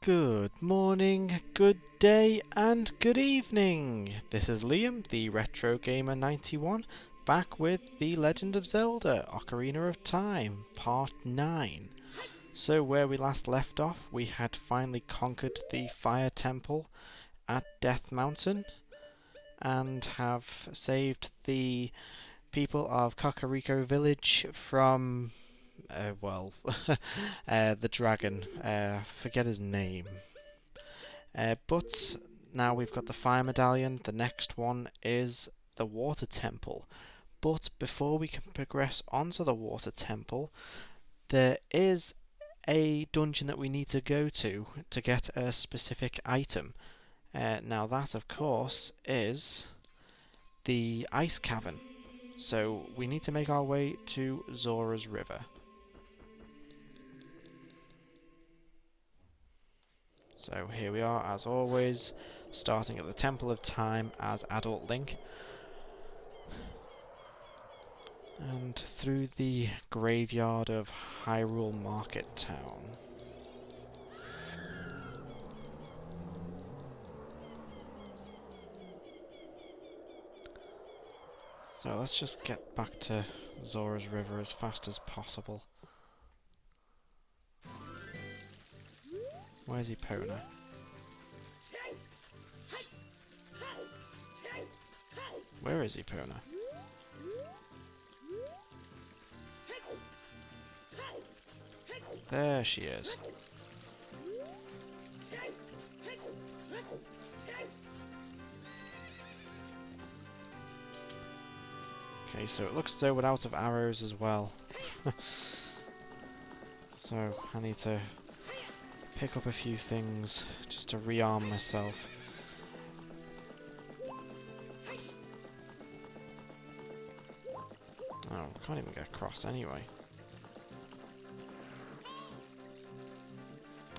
Good morning, good day, and good evening! This is Liam, the Retro Gamer 91, back with The Legend of Zelda: Ocarina of Time, Part 9. So where we last left off, we had finally conquered the Fire Temple at Death Mountain, and have saved the people of Kakariko Village from the dragon. Forget his name. But now we've got the fire medallion. The next one is the water temple. But before we can progress onto the water temple, there is a dungeon that we need to go to get a specific item. Now that, of course, is the ice cavern. So we need to make our way to Zora's River. So here we are, as always, starting at the Temple of Time as Adult Link, and through the graveyard of Hyrule Market Town. So let's just get back to Zora's River as fast as possible. Where's Epona? Where is Epona? There she is. Okay, so it looks as though we're out of arrows as well. So I need to pick up a few things just to rearm myself. Oh, I can't even get across anyway.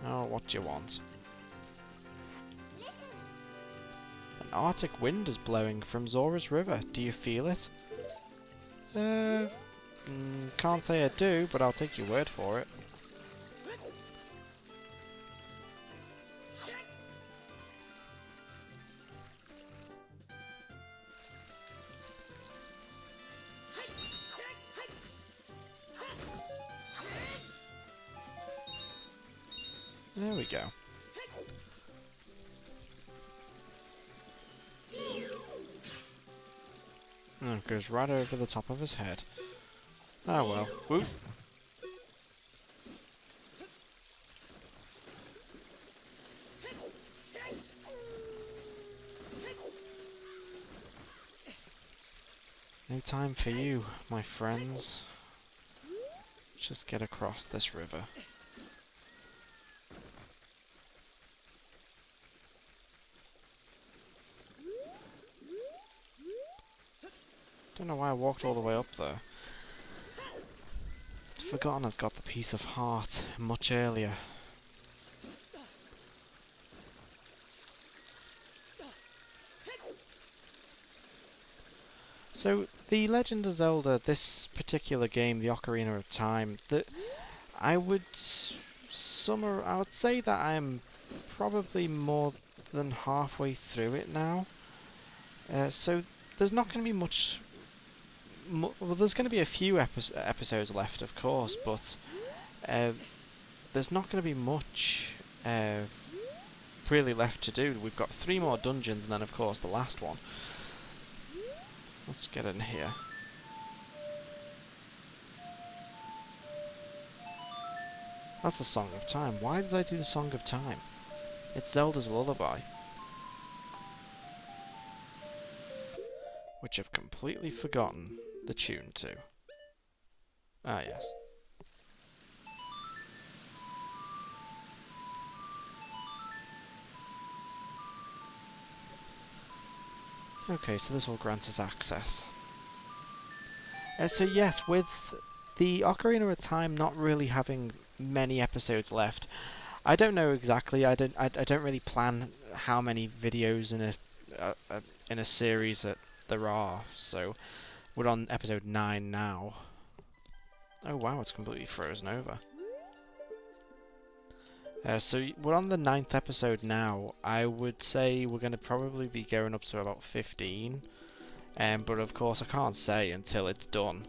Oh, what do you want? An Arctic wind is blowing from Zora's River. Do you feel it? Can't say I do, but I'll take your word for it. There we go. Oh, it goes right over the top of his head. Oh well. Whoop. No time for you, my friends. Just get across this river. Don't know why I walked all the way up there. I'd forgotten I'd got the piece of heart much earlier. So, The Legend of Zelda, this particular game, the Ocarina of Time, I would say that I'm probably more than halfway through it now. So there's not going to be much. Well, there's going to be a few episodes left, of course, but there's not going to be much really left to do. We've got 3 more dungeons, and then of course the last one. Let's get in here. That's the Song of Time. Why did I do the Song of Time? It's Zelda's Lullaby. Which I've completely forgotten the tune to. Ah, yes. Okay, so this will grant us access. So yes, with the Ocarina of Time not really having many episodes left, I don't know exactly. I don't really plan how many videos in a series that there are. So we're on episode 9 now. Oh wow, it's completely frozen over. So we're on the 9th episode now. I would say we're going to probably be going up to about 15. But of course I can't say until it's done.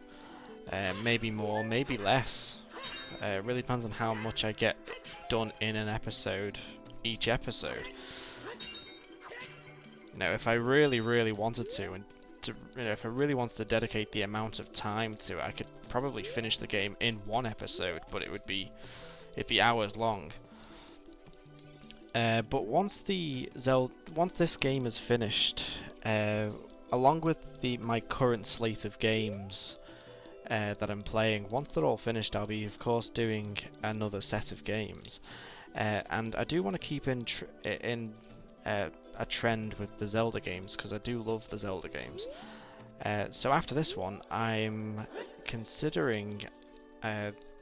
Maybe more, maybe less. It really depends on how much I get done in an episode, each episode. You know, if I really, really wanted to, and if I really wanted to dedicate the amount of time to it, I could probably finish the game in one episode, but it'd be hours long. But once this game is finished, along with my current slate of games that I'm playing, once they're all finished, I'll be of course doing another set of games, and I do want to keep in a trend with the Zelda games because I do love the Zelda games. So after this one, I'm considering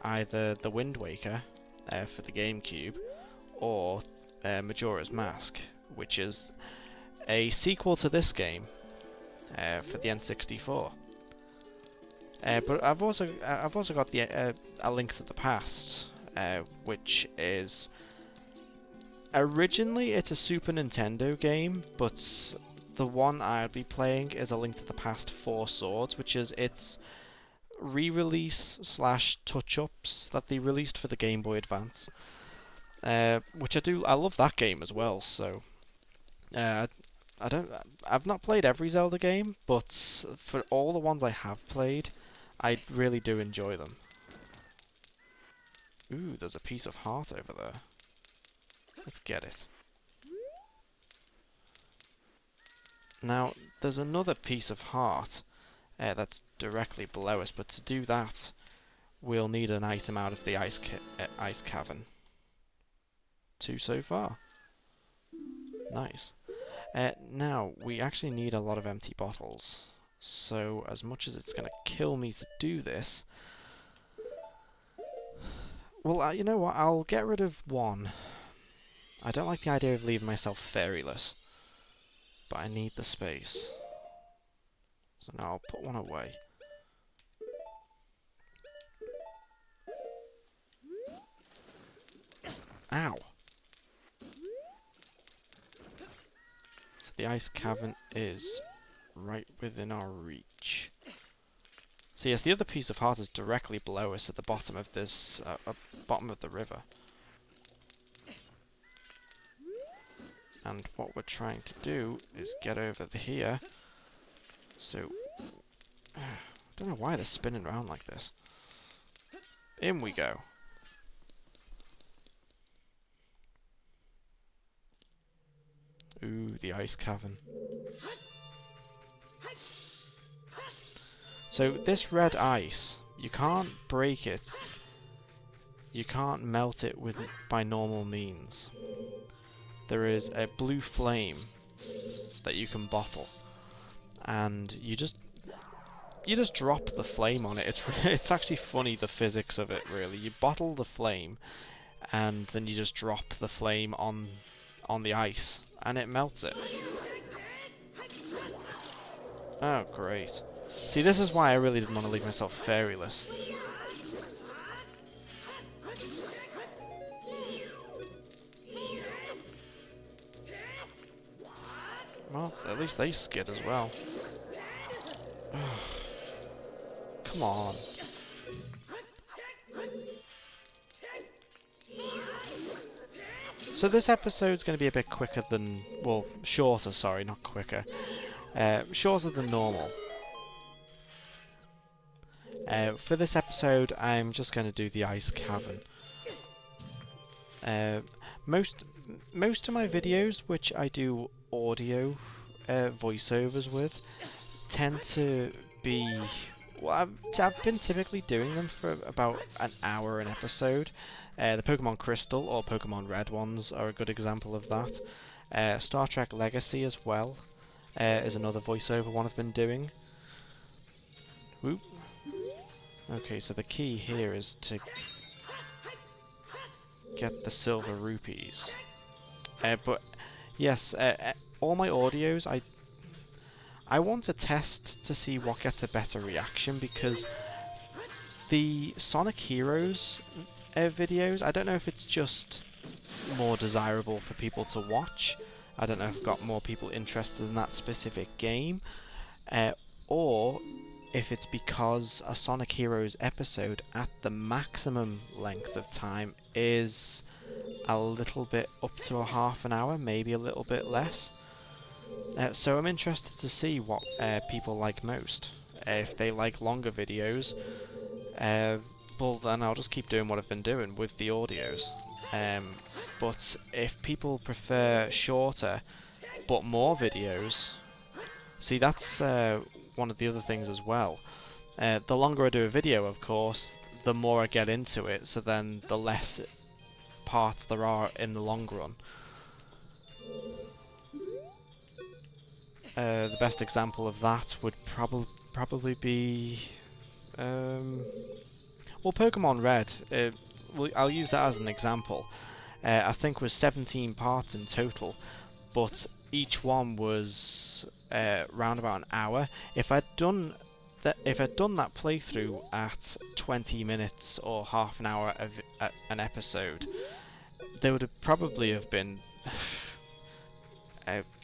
either the Wind Waker for the GameCube or Majora's Mask, which is a sequel to this game for the N64. But I've also got the A Link to the Past, which is originally it's a Super Nintendo game, but the one I'll be playing is A Link to the Past 4 Swords, which is its re-release / touch-ups that they released for the Game Boy Advance. Which I love that game as well. So I've not played every Zelda game, but for all the ones I have played, I really do enjoy them. Ooh, there's a piece of heart over there. Let's get it. Now, there's another piece of heart that's directly below us, but to do that, we'll need an item out of the ice cavern. 2 so far. Nice. Now, we actually need a lot of empty bottles. So, as much as it's going to kill me to do this... Well, you know what? I'll get rid of one. I don't like the idea of leaving myself fairyless. But I need the space. So now I'll put one away. Ow! So the ice cavern is right within our reach. So yes, the other piece of heart is directly below us at the bottom of this, bottom of the river. And what we're trying to do is get over here. So, I don't know why they're spinning around like this. In we go. Ooh, the ice cavern. So this red ice, you can't break it. You can't melt it by normal means. There is a blue flame that you can bottle, and you just drop the flame on it. It's actually funny, the physics of it, really. You bottle the flame, and then you just drop the flame on the ice, and it melts it. Oh, great. See, this is why I really didn't want to leave myself fairyless. Well, at least they skid as well. Come on. So this episode's going to be a bit quicker than... well, shorter, sorry, not quicker. Shorter than normal. For this episode, I'm just going to do the ice cavern. Most of my videos, which I do audio voiceovers with, tend to be... well, I've been typically doing them for about an hour an episode. The Pokemon Crystal or Pokemon Red ones are a good example of that. Star Trek Legacy as well is another voiceover one I've been doing. Whoop. Okay, so the key here is to get the silver rupees. But yes, all my audios, I want to test to see what gets a better reaction, because the Sonic Heroes videos, I don't know if it's just more desirable for people to watch. I don't know if I've got more people interested in that specific game, uh, or if it's because a Sonic Heroes episode at the maximum length of time is a little bit up to a half an hour, maybe a little bit less. So I'm interested to see what people like most. If they like longer videos, well then I'll just keep doing what I've been doing with the audios. But if people prefer shorter but more videos, see that's one of the other things as well. The longer I do a video, of course, the more I get into it, so then the less parts there are in the long run. The best example of that would probably be well, Pokemon Red. I'll use that as an example. I think was 17 parts in total, but each one was round about an hour. If I'd done that playthrough at 20 minutes or half an hour of an episode, there would have probably have been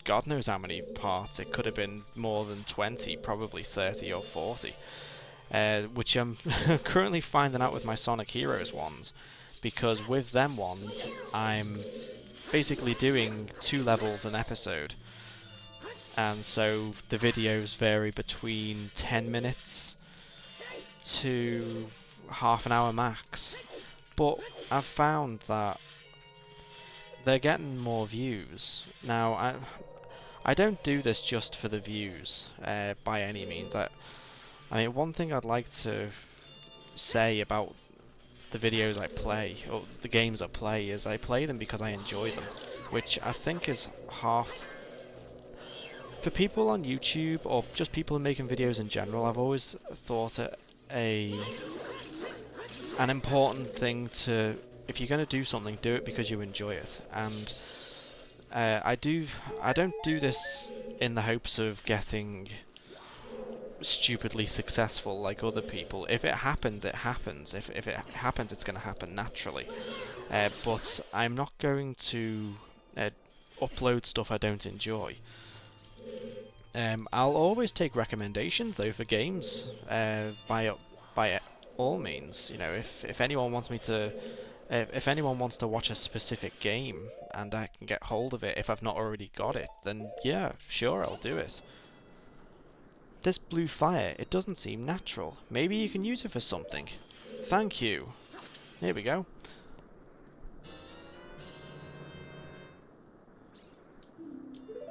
God knows how many parts. It could have been more than 20, probably 30 or 40. Which I'm currently finding out with my Sonic Heroes ones, because with them ones I'm basically doing 2 levels an episode, and so the videos vary between 10 minutes to half an hour max. But I've found that they're getting more views. Now, I don't do this just for the views, by any means. I mean, one thing I'd like to say about the videos I play, or the games I play, is I play them because I enjoy them, which I think is half... For people on YouTube, or just people making videos in general, I've always thought it an important thing to... If you're going to do something, do it because you enjoy it. And I don't do this in the hopes of getting stupidly successful like other people. If it happens, it happens. If it happens, it's going to happen naturally. But I'm not going to upload stuff I don't enjoy. I'll always take recommendations though for games, by all means. You know, if anyone wants me to, if anyone wants to watch a specific game and I can get hold of it if I've not already got it, then yeah, sure, I'll do it. This blue fire, it doesn't seem natural. Maybe you can use it for something. Thank you. Here we go.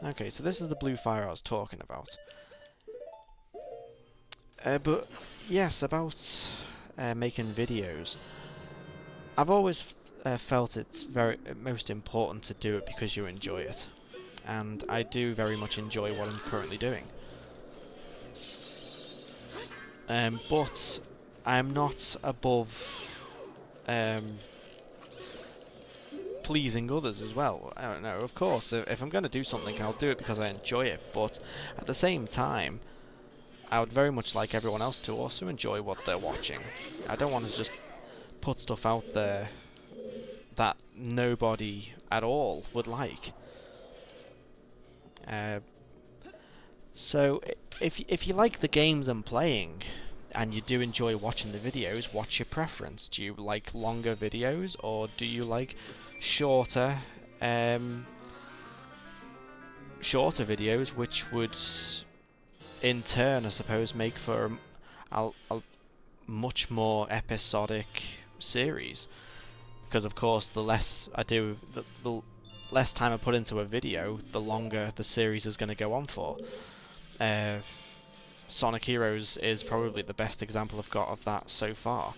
Okay, so this is the blue fire I was talking about. But yes, about making videos. I've always felt it's most important to do it because you enjoy it. And I do very much enjoy what I'm currently doing. But I'm not above pleasing others as well. I don't know, of course, if I'm going to do something, I'll do it because I enjoy it, but at the same time, I would very much like everyone else to also enjoy what they're watching. I don't want to just put stuff out there that nobody at all would like. So if you like the games I'm playing and you do enjoy watching the videos, what's your preference? Do you like longer videos, or do you like shorter videos, which would in turn, I suppose, make for a much more episodic series? Because of course, the less I do, the less time I put into a video, the longer the series is going to go on for. Sonic Heroes is probably the best example I've got of that so far.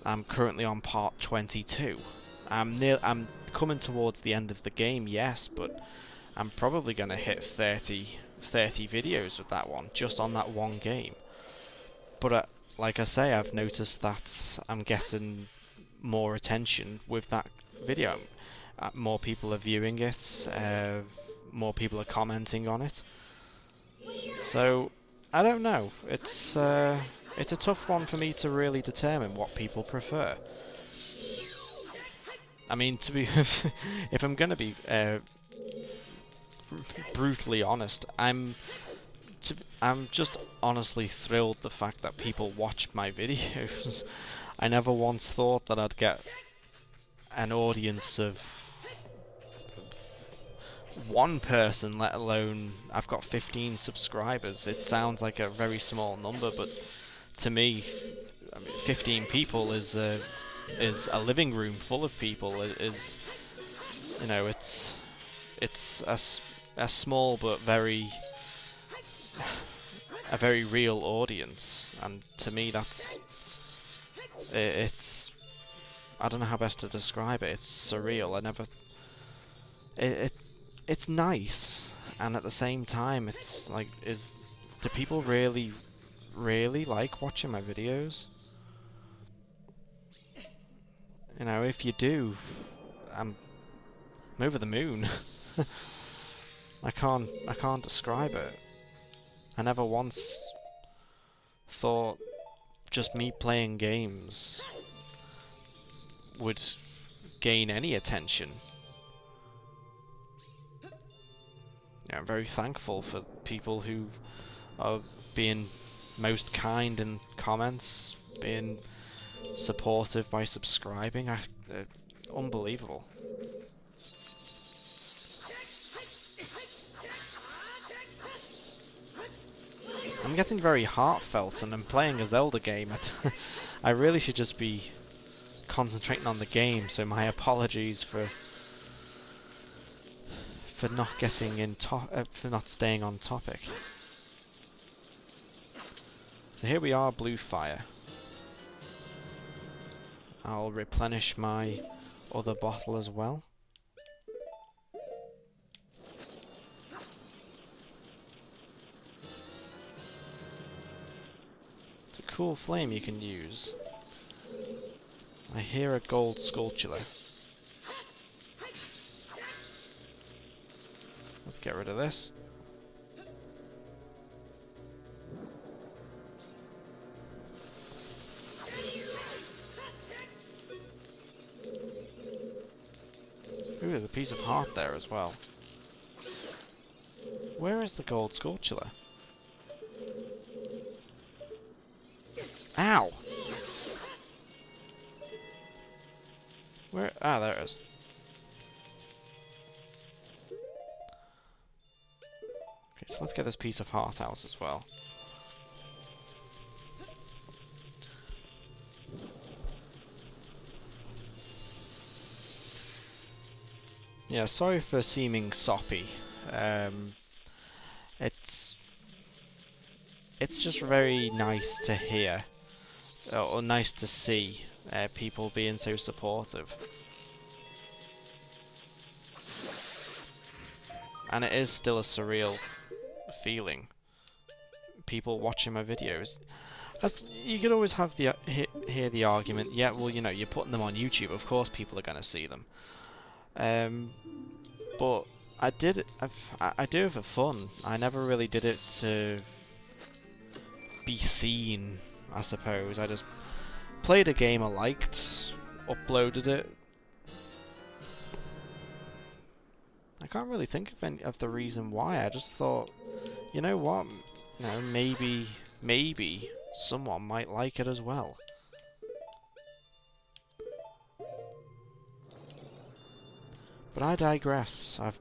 I'm currently on part 22. I'm coming towards the end of the game, yes, but I'm probably going to hit 30 videos with that one, just on that one game. But like I say, I've noticed that I'm getting more attention with that video. More people are viewing it, more people are commenting on it. So, I don't know. It's a tough one for me to really determine what people prefer. I mean, to be, if I'm gonna be brutally honest, I'm just honestly thrilled the fact that people watch my videos. I never once thought that I'd get an audience of one person, let alone I've got 15 subscribers. It sounds like a very small number, but to me, I mean, 15 people is a living room full of people. Is you know, it's a small but a very real audience, and to me that's it's I don't know how best to describe it. It's surreal. I never it, it it's nice, and at the same time it's like, do people really like watching my videos? You know, if you do, I'm over the moon. I can't describe it. I never once thought just me playing games would gain any attention. You know, I'm very thankful for people who are being most kind in comments, being supportive by subscribing. Unbelievable. I'm getting very heartfelt, and I'm playing a Zelda game. I really should just be concentrating on the game, so my apologies for not getting for not staying on topic. So here we are, Blue Fire. I'll replenish my other bottle as well. It's a cool flame you can use. I hear a gold sculpture. Let's get rid of this. Ooh, there's a piece of heart there as well. Where is the gold sculpture? Ow! Where? Ah, there it is. Okay, so let's get this piece of heart out as well. Yeah, sorry for seeming soppy. It's just very nice to hear, or nice to see, people being so supportive. And it is still a surreal feeling. People watching my videos. You could always have the hear the argument, yeah, well, you know, you're putting them on YouTube, of course people are going to see them. But I do it for fun. I never really did it to be seen, I suppose. I just played a game I liked, uploaded it. I can't really think of any of the reason why. I just thought, you know what? You know, maybe someone might like it as well. But I digress. I've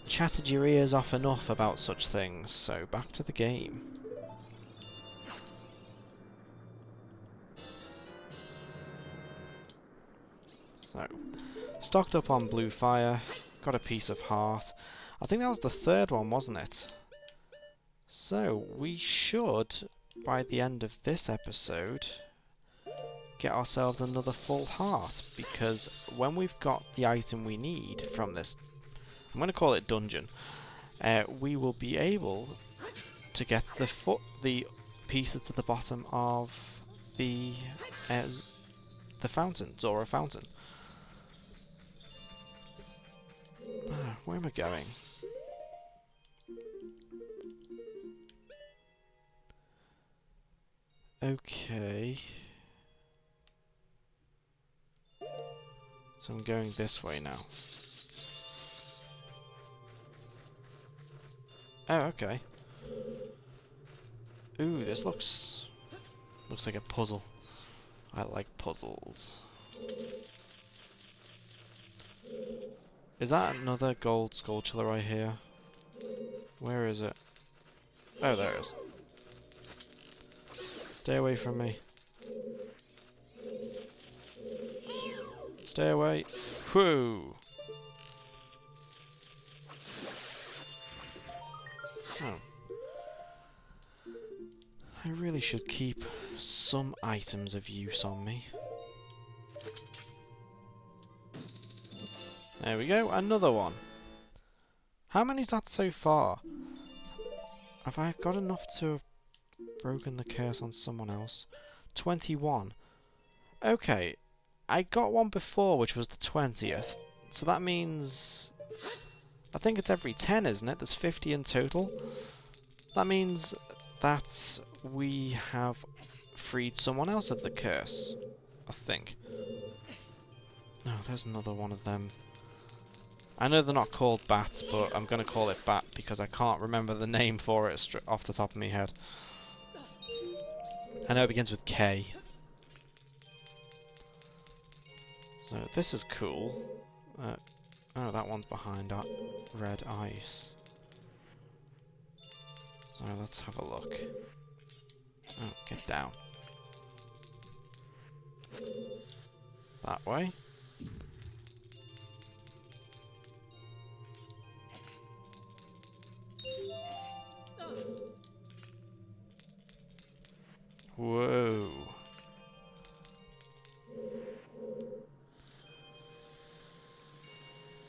chatted your ears off enough about such things, so back to the game. So, stocked up on Blue Fire, got a piece of heart. I think that was the third one, wasn't it? So, we should, by the end of this episode, get ourselves another full heart, because when we've got the item we need from this, I'm going to call it dungeon, we will be able to get the pieces to the bottom of the fountain, Zora Fountain. Where am I going? Okay. So So I'm going this way now. Oh, okay. Ooh, this looks like a puzzle. I like puzzles. Is that another gold skulltula right here? Where is it? Oh, there it is. Stay away from me. Stay away. Whew! Oh. I really should keep some items of use on me. There we go, another one. How many's that so far? Have I got enough to have broken the curse on someone else? 21. Okay, I got one before, which was the 20th. So that means... I think it's every 10, isn't it? There's 50 in total. That means that we have freed someone else of the curse. I think. No, there's another one of them. I know they're not called bats, but I'm going to call it bat because I can't remember the name for it off the top of my head. I know it begins with K. So this is cool. Oh, that one's behind that red ice. So let's have a look. Oh, get down. That way. Whoa.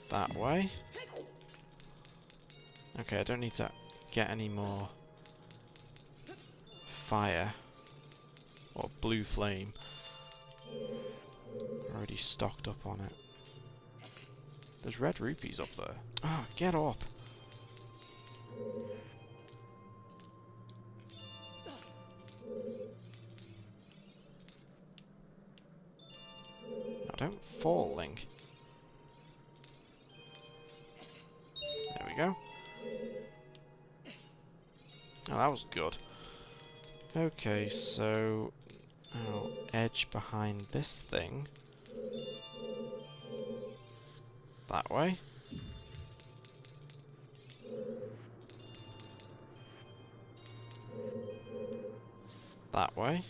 That way. Okay, I don't need to get any more fire or blue flame. Already stocked up on it. There's red rupees up there. Ah, get up. No, don't fall, Link. There we go. Oh, that was good. Okay, so I'll edge behind this thing. That way. That way.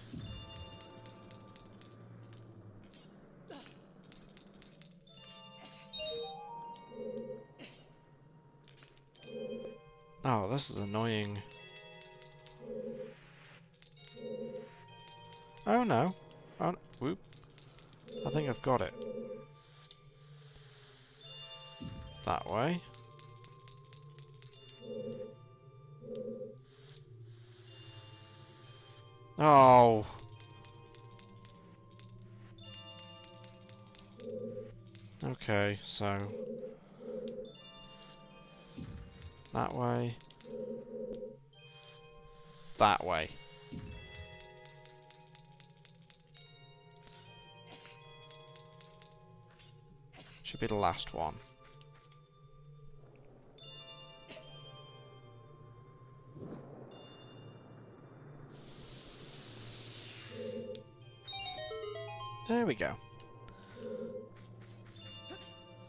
Oh, this is annoying. Oh no. Oh, whoop. I think I've got it. That way. Oh. Okay, so that way. That way. Should be the last one. There we go.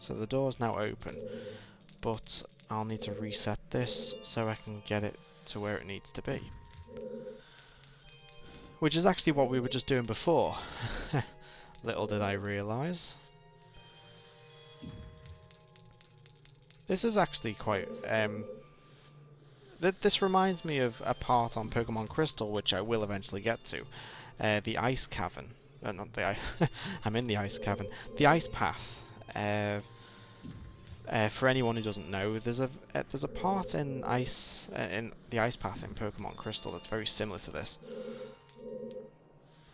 So the door's now open, but I'll need to reset this so I can get it to where it needs to be. Which is actually what we were just doing before. Little did I realise. This is actually quite... this reminds me of a part on Pokemon Crystal, which I will eventually get to. The Ice Cavern. Not the ice... I'm in the Ice Cavern. The Ice Path. For anyone who doesn't know, there's a part in the Ice Path in Pokemon Crystal that's very similar to this.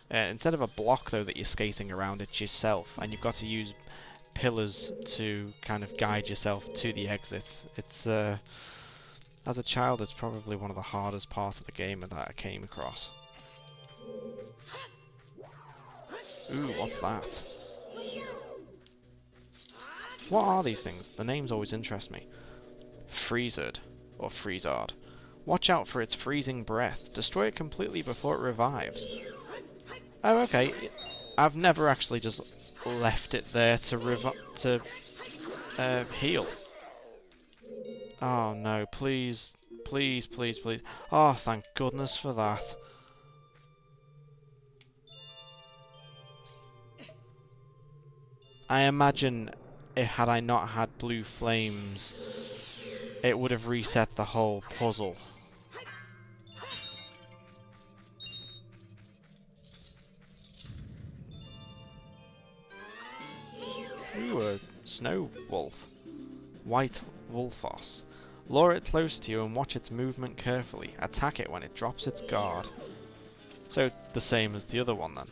Instead of a block though that you're skating around, it's yourself, and you've got to use pillars to kind of guide yourself to the exit. It's as a child, it's probably one of the hardest parts of the game that I came across. Ooh, what's that? What are these things? The names always interest me. Freezard, or Freezard. Watch out for its freezing breath. Destroy it completely before it revives. Oh, okay. I've never actually just left it there to heal. Oh no, please. Please, please, please. Oh, thank goodness for that. I imagine had I not had blue flames, it would have reset the whole puzzle. Ooh, a snow wolf. White Wolfos. Lure it close to you and watch its movement carefully. Attack it when it drops its guard. So, the same as the other one then.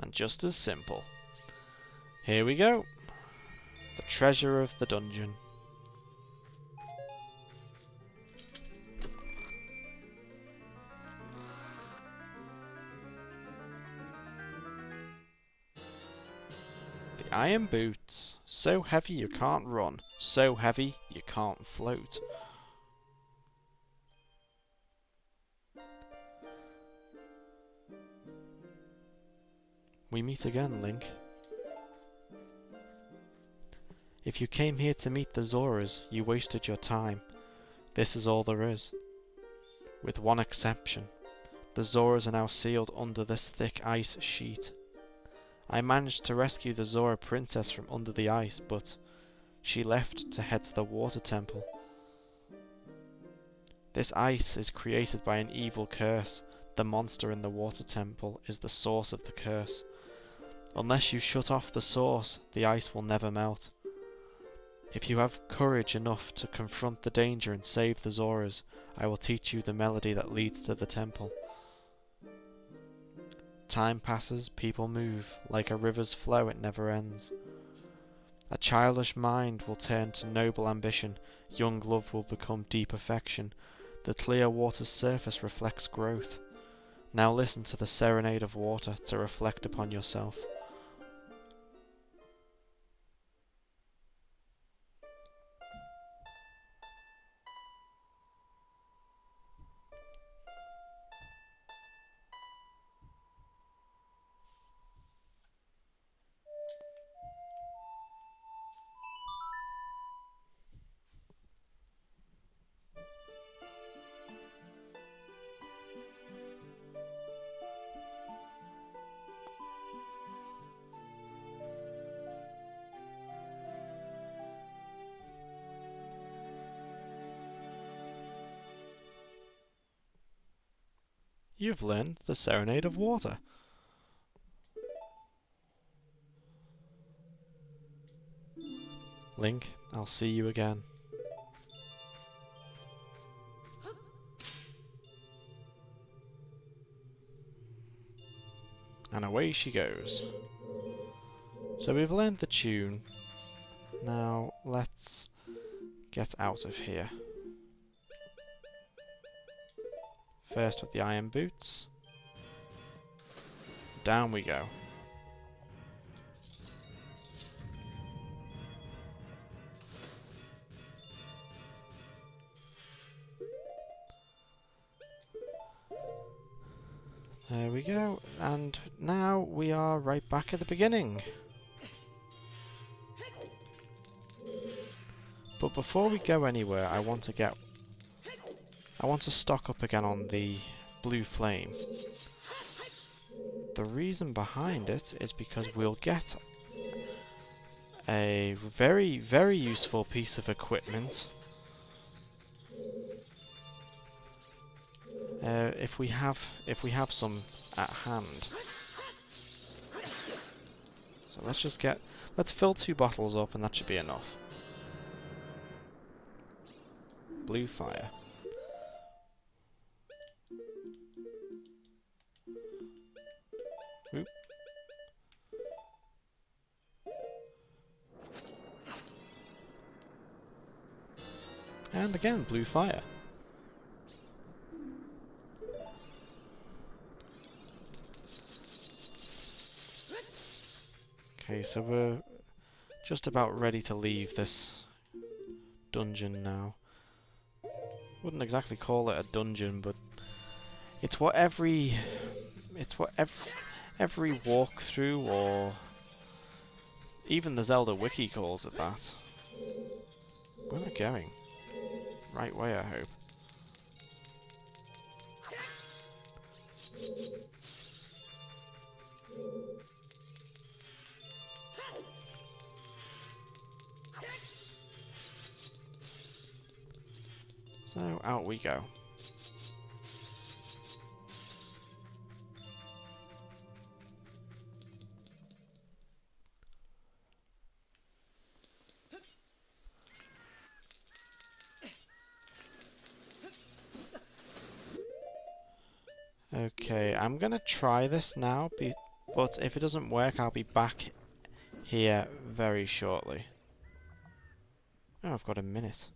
And just as simple. Here we go. The treasure of the dungeon. The iron boots. So heavy you can't run. So heavy you can't float. We meet again, Link. If you came here to meet the Zoras, you wasted your time. This is all there is. With one exception. The Zoras are now sealed under this thick ice sheet. I managed to rescue the Zora princess from under the ice, but she left to head to the water temple. This ice is created by an evil curse. The monster in the water temple is the source of the curse. Unless you shut off the source, the ice will never melt. If you have courage enough to confront the danger and save the Zoras, I will teach you the melody that leads to the temple. Time passes, people move, like a river's flow it never ends. A childish mind will turn to noble ambition, young love will become deep affection, the clear water's surface reflects growth. Now listen to the serenade of water to reflect upon yourself. You've learned the serenade of water. Link, I'll see you again. And away she goes. So we've learned the tune. Now let's get out of here. First with the iron boots. Down we go. There we go, and now we are right back at the beginning. But before we go anywhere, I want to stock up again on the blue flame. The reason behind it is because we'll get a very, very useful piece of equipment if we have some at hand. So let's fill 2 bottles up, and that should be enough. Blue fire. Oop. And again, blue fire. Okay, so we're just about ready to leave this dungeon now. Wouldn't exactly call it a dungeon, but it's what every walkthrough or even the Zelda wiki calls it that. Where am I going? Right way, I hope. So out we go. Okay, I'm gonna try this now, but if it doesn't work, I'll be back here very shortly. Oh, I've got a minute.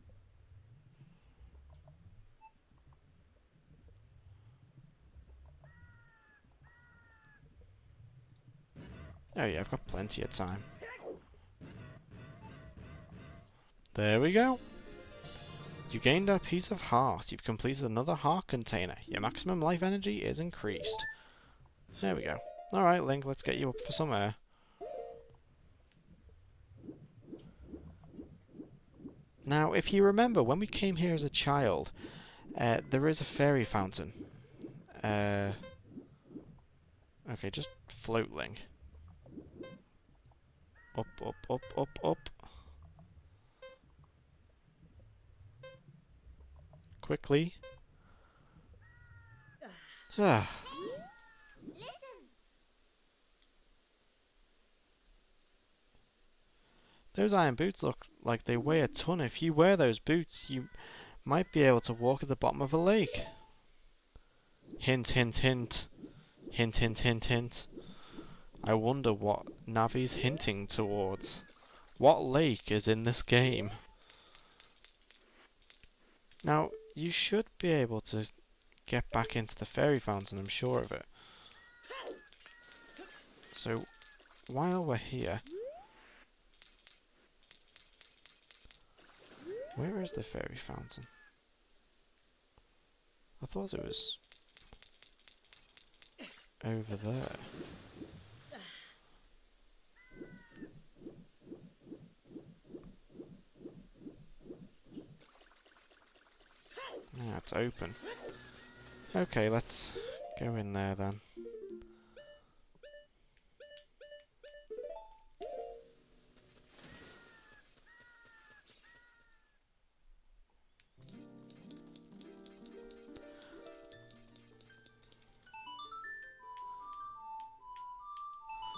Oh yeah, I've got plenty of time. There we go. You gained a piece of heart. You've completed another heart container. Your maximum life energy is increased. There we go. Alright, Link, let's get you up for some air. Now, if you remember, when we came here as a child, there is a fairy fountain. Okay, just float, Link. Up, up, up, up, up. Quickly. Ah. Those iron boots look like they weigh a ton. If you wear those boots, you might be able to walk at the bottom of a lake. Hint, hint, hint. Hint, hint, hint, hint. I wonder what Navi's hinting towards. What lake is in this game? Now, you should be able to get back into the fairy fountain, I'm sure of it. So, while we're here... Where is the fairy fountain? I thought it was... over there. Yeah, it's open. Okay, let's go in there then.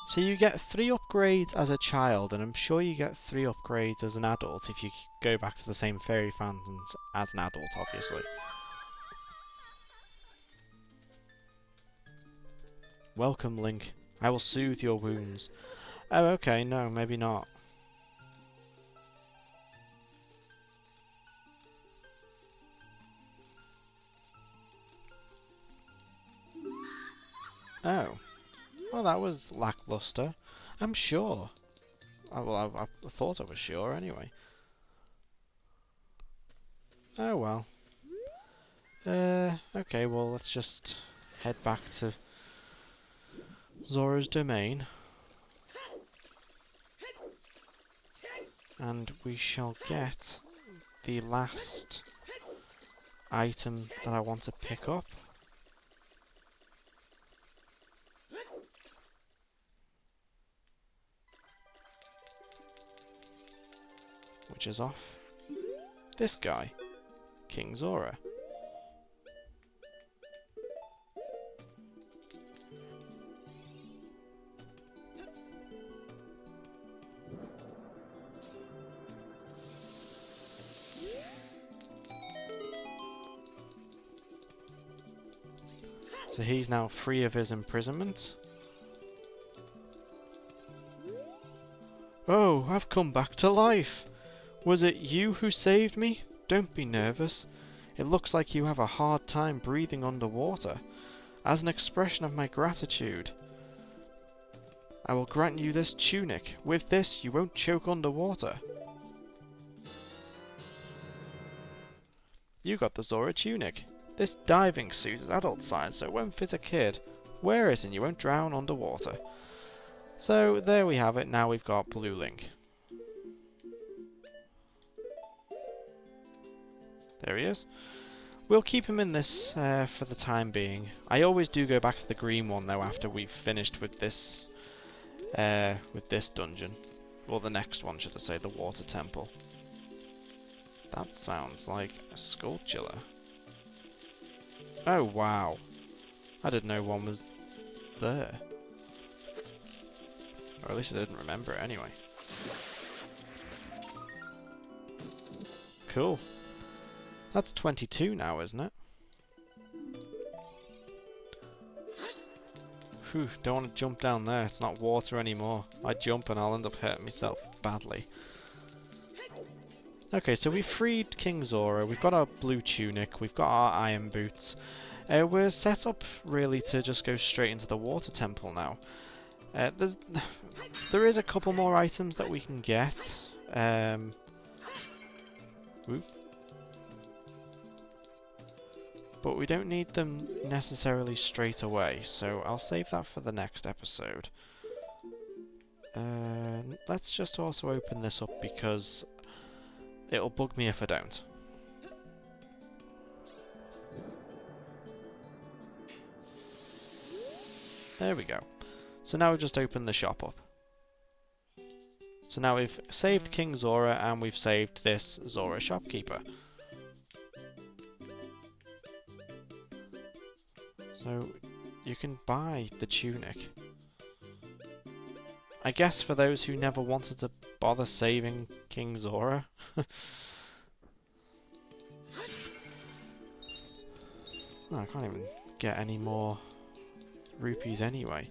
So you get 3 upgrades as a child, and I'm sure you get 3 upgrades as an adult if you go back to the same fairy fountains as an adult, obviously. Welcome, Link. I will soothe your wounds. Oh, okay, no, maybe not. Oh. Well, that was lackluster. I'm sure. Well, I thought I was sure anyway. Oh well. Okay, well, let's just head back to Zora's domain. And we shall get the last item that I want to pick up. Which is off this guy, King Zora. So he's now free of his imprisonment. Oh, I've come back to life! Was it you who saved me? Don't be nervous. It looks like you have a hard time breathing underwater. As an expression of my gratitude, I will grant you this tunic. With this, you won't choke underwater. You got the Zora tunic. This diving suit is adult size, so it won't fit a kid. Wear it and you won't drown underwater. So there we have it. Now we've got Blue Link. There he is. We'll keep him in this for the time being. I always do go back to the green one though after we've finished with this dungeon, or the next one, should I say, the water temple. That sounds like a Skulltula. Oh wow! I didn't know one was there. Or at least I didn't remember it anyway. Cool. That's 22 now, isn't it? Whew, don't want to jump down there. It's not water anymore. I jump and I'll end up hurting myself badly. Okay, so we've freed King Zora. We've got our blue tunic. We've got our iron boots. We're set up really to just go straight into the water temple now. There is a couple more items that we can get. Whoop. But we don't need them necessarily straight away, so I'll save that for the next episode. Let's just also open this up because it'll bug me if I don't. There we go. So now we've just opened the shop up. So now we've saved King Zora and we've saved this Zora shopkeeper. So you can buy the tunic. I guess for those who never wanted to bother saving King Zora. Oh, I can't even get any more rupees anyway.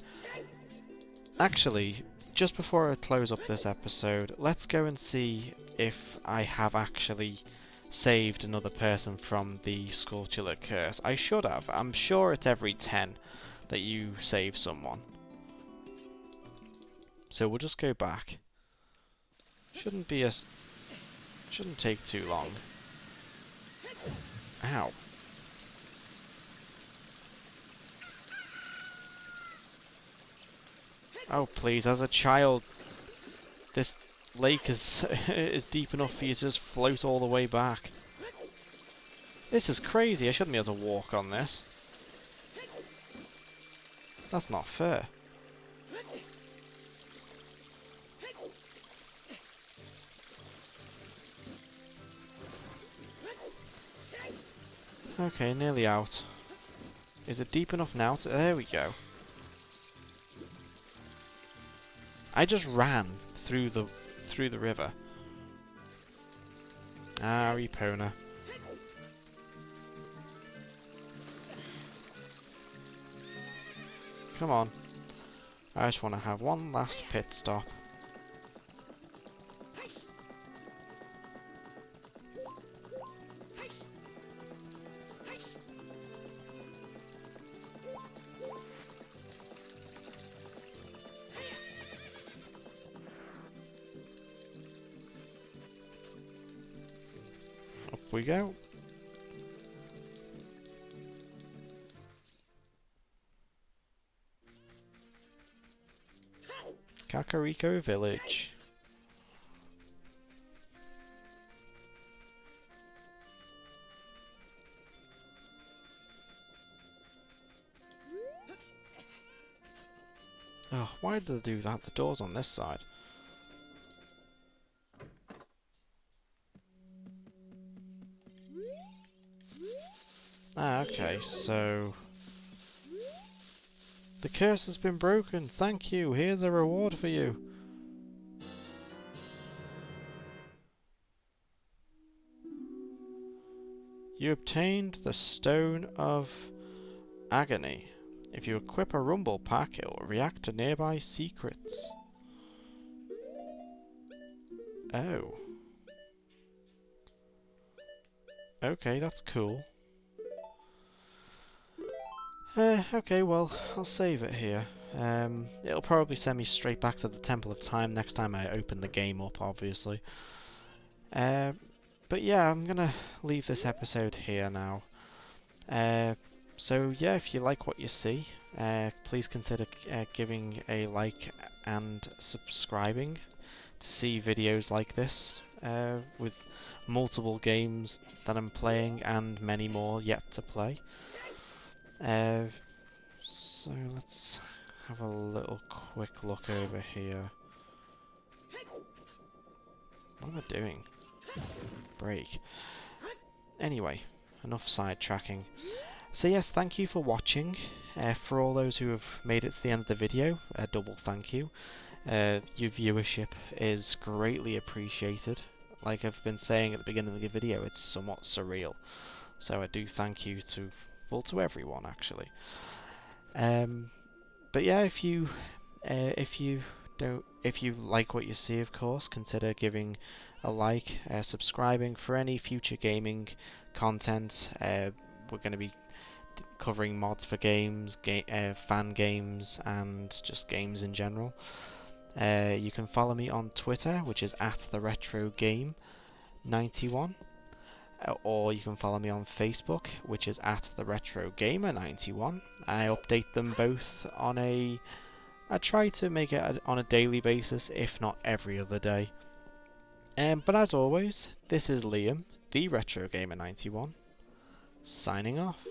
Actually, just before I close up this episode, let's go and see if I have actually saved another person from the Skulltula curse. I should have. I'm sure it's every 10 that you save someone. So we'll just go back. Shouldn't take too long. Ow. Oh please, as a child, this lake is is deep enough for you to just float all the way back. This is crazy. I shouldn't be able to walk on this. That's not fair. Okay, nearly out. Is it deep enough now? There we go. I just ran through the river. Ah, Epona. Come on. I just want to have one last pit stop. Up we go. Kakariko Village. Oh, why did they do that? The door's on this side. Ah, okay, so the curse has been broken. Thank you. Here's a reward for you. You obtained the Stone of Agony. If you equip a rumble pack, it will react to nearby secrets. Oh. Okay, that's cool. Okay, well, I'll save it here. It'll probably send me straight back to the Temple of Time next time I open the game up, obviously. But yeah, I'm gonna leave this episode here now. So yeah, if you like what you see, please consider giving a like and subscribing to see videos like this, with multiple games that I'm playing and many more yet to play. So let's have a little quick look over here. What am I doing? Break. Anyway, enough sidetracking. So yes, thank you for watching. For all those who have made it to the end of the video, a double thank you. Your viewership is greatly appreciated. Like I've been saying at the beginning of the video, it's somewhat surreal. So I do thank you to, well, to everyone actually. But yeah, if you like what you see, of course, consider giving a like, subscribing for any future gaming content. We're going to be covering mods for games, fan games, and just games in general. You can follow me on Twitter, which is @theretrogame91, or you can follow me on Facebook, which is @theretrogamer91. I update them both on I try to make it on a daily basis, if not every other day. But as always, this is Liam, the Retro Gamer 91, signing off.